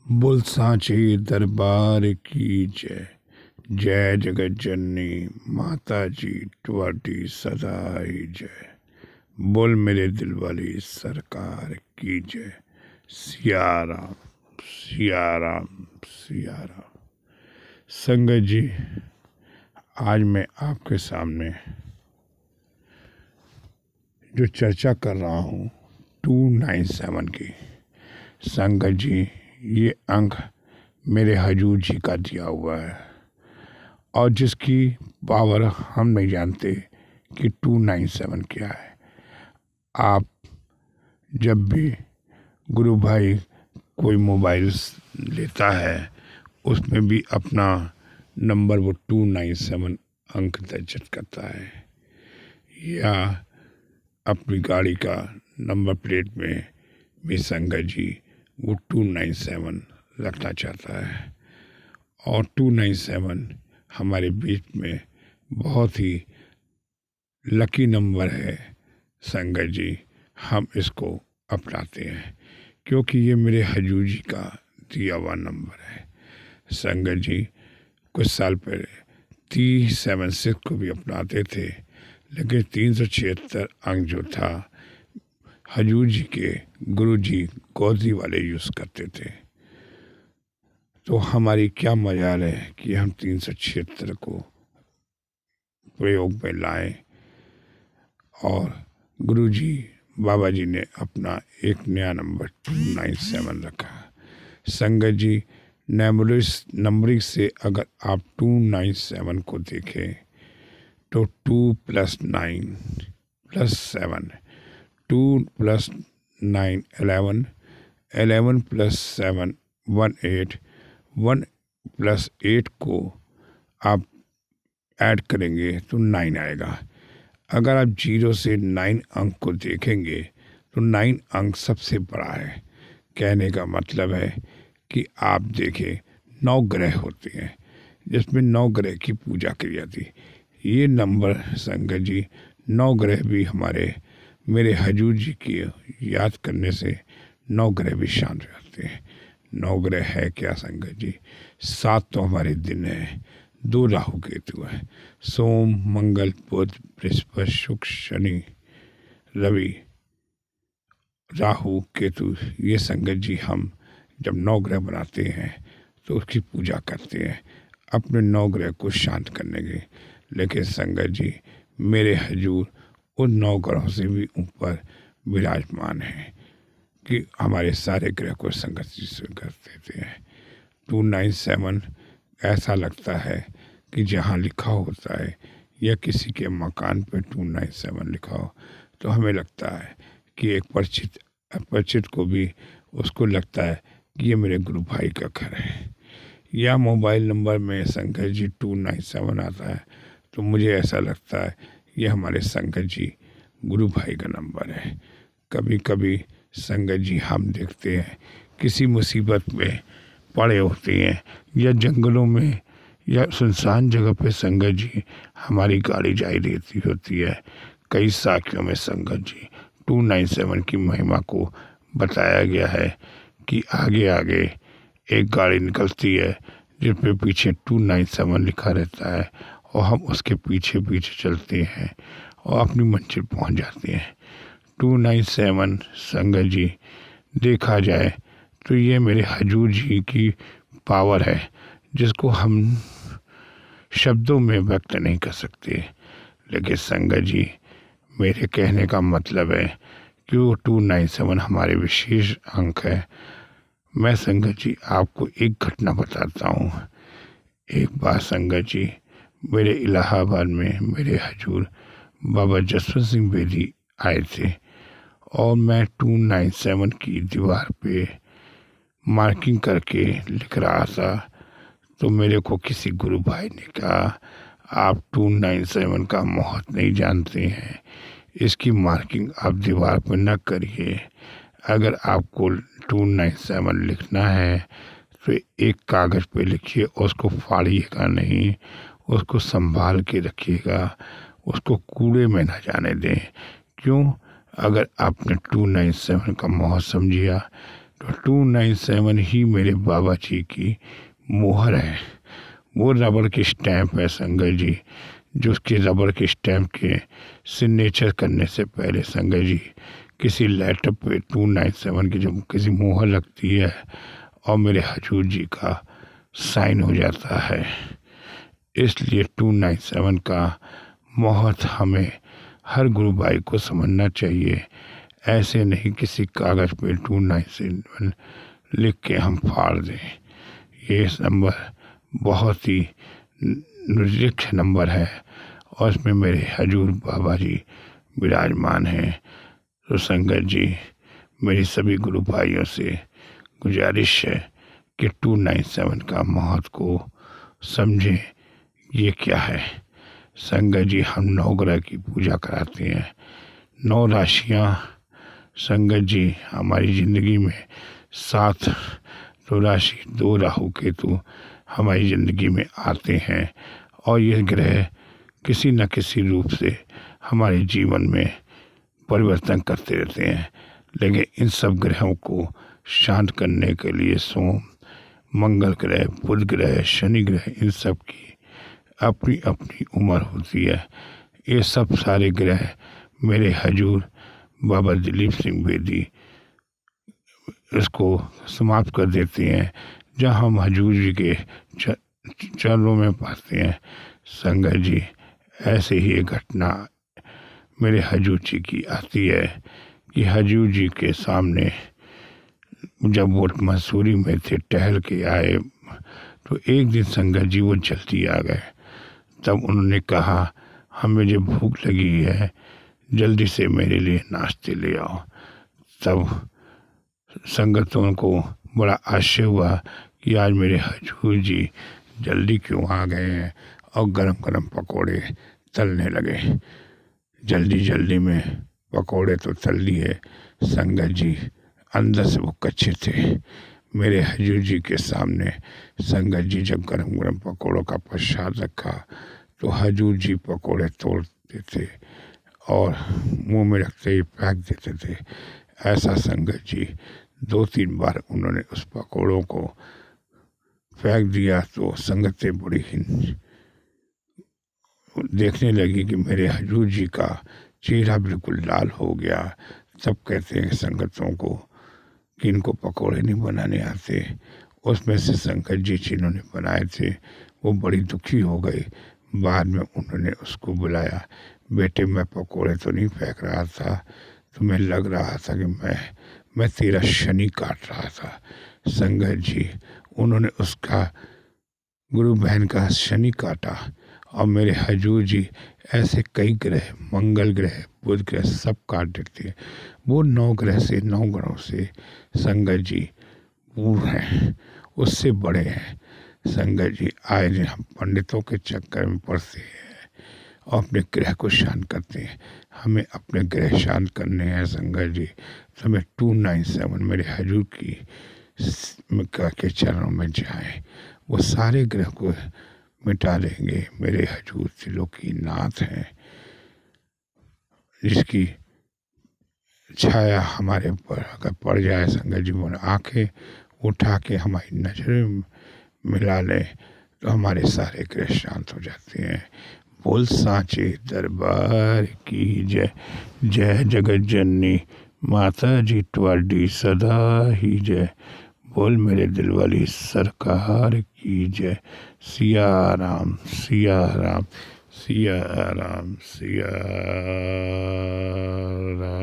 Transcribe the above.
बोल सांचे दरबार की जय। जय जगत जननी माता जी तुम्हारी सदा ही जय। बोल मेरे दिल वाली सरकार की जय। सिया राम सिया राम सिया राम। संगत जी, आज मैं आपके सामने जो चर्चा कर रहा हूँ 297 की। संगत जी, ये अंक मेरे हजूर जी का दिया हुआ है और जिसकी पावर हम नहीं जानते कि 297 क्या है। आप जब भी गुरु भाई कोई मोबाइल लेता है उसमें भी अपना नंबर वो 297 अंक दर्ज करता है, या अपनी गाड़ी का नंबर प्लेट में भी संगत जी वो 297 रखना चाहता है। और 297 हमारे बीच में बहुत ही लकी नंबर है संगत जी। हम इसको अपनाते हैं क्योंकि ये मेरे हजूर जी का दिया हुआ नंबर है। संगत जी, कुछ साल पहले 376 को भी अपनाते थे, लेकिन 376 अंक जो था हजूर जी के गुरु जी गौरी वाले यूज़ करते थे। तो हमारी क्या मजाल है कि हम 376 को प्रयोग में लाएं। और गुरु जी बाबा जी ने अपना एक नया नंबर 297 रखा। संगत जी, नंबरिंग से अगर आप 297 को देखें तो 2 + 9 + 7, 2 + 9 11, 11 + 7 18, 1 + 8 को आप ऐड करेंगे तो 9 आएगा। अगर आप 0 से 9 अंक को देखेंगे तो 9 अंक सबसे बड़ा है। कहने का मतलब है कि आप देखें 9 ग्रह होते हैं जिसमें 9 ग्रह की पूजा की जाती है। ये नंबर संगत जी 9 ग्रह भी मेरे हजूर जी की याद करने से 9 ग्रह भी शांत हो जाते हैं। 9 ग्रह है क्या संगत जी? 7 तो हमारे दिन है, 2 राहु केतु है, सोम मंगल बुध बृहस्पति शुक्र शनि रवि राहु केतु। ये संगत जी हम जब 9 ग्रह बनाते हैं तो उसकी पूजा करते हैं अपने 9 ग्रह को शांत करने के। लेकिन संगत जी, मेरे हजूर उन 9 ग्रहों से भी ऊपर विराजमान है कि हमारे सारे ग्रह को संगत जी से कर देते हैं। 297 ऐसा लगता है कि जहाँ लिखा होता है या किसी के मकान पे 297 लिखा हो तो हमें लगता है कि एक अपरिचित को भी उसको लगता है कि ये मेरे गुरु भाई का घर है। या मोबाइल नंबर में संगत जी 297 आता है तो मुझे ऐसा लगता है ये हमारे संगत जी गुरु भाई का नंबर है। कभी कभी संगत जी हम देखते हैं किसी मुसीबत में पड़े होते हैं या जंगलों में या सुनसान जगह पे संगत जी हमारी गाड़ी जाई देती होती है। कई साखियों में संगत जी 297 की महिमा को बताया गया है कि आगे आगे एक गाड़ी निकलती है जिस पे पीछे 297 लिखा रहता है और हम उसके पीछे पीछे चलते हैं और अपनी मंजिल पहुंच जाते हैं। 297 संगत जी देखा जाए तो ये मेरे हजूर जी की पावर है जिसको हम शब्दों में व्यक्त नहीं कर सकते। लेकिन संगत जी, मेरे कहने का मतलब है कि वो 297 हमारे विशेष अंक है। मैं संगत जी आपको एक घटना बताता हूँ। एक बार संगत जी मेरे इलाहाबाद में मेरे हजूर बाबा जसवंत सिंह बेदी आए थे और मैं 297 की दीवार पे मार्किंग करके लिख रहा था तो मेरे को किसी गुरु भाई ने कहा, आप 297 का महत्व नहीं जानते हैं, इसकी मार्किंग आप दीवार पर न करिए। अगर आपको 297 लिखना है तो एक कागज़ पे लिखिए, उसको फाड़िएगा नहीं, उसको संभाल के रखिएगा, उसको कूड़े में न जाने दें। क्यों? अगर आपने 297 का महत्व समझिया तो 297 ही मेरे बाबा जी की मोहर है। वो रबड़ की स्टैंप है संगत जी, जो उसके रबड़ के स्टैंप के सिग्नेचर करने से पहले संगत जी किसी लेटर पे 297 की जब किसी मोहर लगती है और मेरे हजूर जी का साइन हो जाता है, इसलिए 297 का महत्व हमें हर गुरु भाई को समझना चाहिए। ऐसे नहीं किसी कागज़ पे 297 लिख के हम फाड़ दें। ये नंबर बहुत ही निरीक्ष नंबर है और इसमें मेरे हजूर बाबा जी विराजमान हैं। तो संगत जी, मेरी सभी गुरु भाइयों से गुजारिश है कि 297 का महत्व को समझें। ये क्या है संगत जी, हम 9 ग्रह की पूजा कराते हैं। 9 राशियाँ संगत जी हमारी ज़िंदगी में 7 तो राशि 2 राहु केतु हमारी ज़िंदगी में आते हैं और ये ग्रह किसी न किसी रूप से हमारे जीवन में परिवर्तन करते रहते हैं। लेकिन इन सब ग्रहों को शांत करने के लिए सोम, मंगल ग्रह, बुध ग्रह, शनि ग्रह, इन सब की अपनी अपनी उम्र होती है। ये सब सारे ग्रह मेरे हजूर बाबा दिलीप सिंह बेदी इसको समाप्त कर देते हैं, जहाँ हम हजूर जी के चरणों में पाते हैं। संगत जी, ऐसे ही एक घटना मेरे हजूर जी की आती है कि हजूर जी के सामने जब वो मसूरी में थे, टहल के आए, तो एक दिन संगत जी वो जल्दी आ गए। तब उन्होंने कहा, हमें जब भूख लगी है जल्दी से मेरे लिए नाश्ते ले आओ। तब संगतों को बड़ा आश्चर्य हुआ कि आज मेरे हजूर जी जल्दी क्यों आ गए हैं, और गरम गरम पकोड़े तलने लगे। जल्दी जल्दी में पकोड़े तो तल लिए संगत जी, अंदर से वो कच्चे थे। मेरे हजूर जी के सामने संगत जी जब गरम गरम पकोड़ों का प्रसाद रखा तो हजूर जी पकोड़े तोड़ते थे और मुंह में रखते ही फेंक देते थे। ऐसा संगत जी 2-3 बार उन्होंने उस पकोड़ों को फेंक दिया तो संगतें बड़ी ही देखने लगी कि मेरे हजूर जी का चेहरा बिल्कुल लाल हो गया। तब कहते हैं संगतों को कि इनको पकोड़े नहीं बनाने आते। उसमें से संगत जी जिन्होंने बनाए थे वो बड़ी दुखी हो गई। बाद में उन्होंने उसको बुलाया, बेटे मैं पकोड़े तो नहीं फेंक रहा था, तुम्हें लग रहा था कि मैं तेरा शनि काट रहा था। संगत जी, उन्होंने उसका गुरु बहन का शनि काटा और मेरे हजूर जी ऐसे कई ग्रह, मंगल ग्रह, बुध ग्रह सब काट देते हैं। वो 9 ग्रह से 9 ग्रहों से संगत जी पूर्ण हैं, उससे बड़े हैं। संगत जी, आए दिन हम पंडितों के चक्कर में पड़ते हैं और अपने ग्रह को शांत करते हैं। हमें अपने ग्रह शांत करने हैं संगत जी। तो हमें 297 मेरे हजूर की के चरणों में जाएं, वो सारे ग्रह को मिटा देंगे। मेरे हजूर त्रिलोकी नाथ हैं, जिसकी छाया हमारे ऊपर अगर पड़ जाए संगत जी, वो आंखें उठा के हमारी नजरें मिला लें तो हमारे सारे ग्रह शांत हो जाते हैं। बोल सांचे दरबार की जय। जय जगत जननी माता जी ट्वाडी सदा ही जय। बोल मेरे दिल वाली सरकार की जय। सिया राम सिया राम सिया राम सिया राम।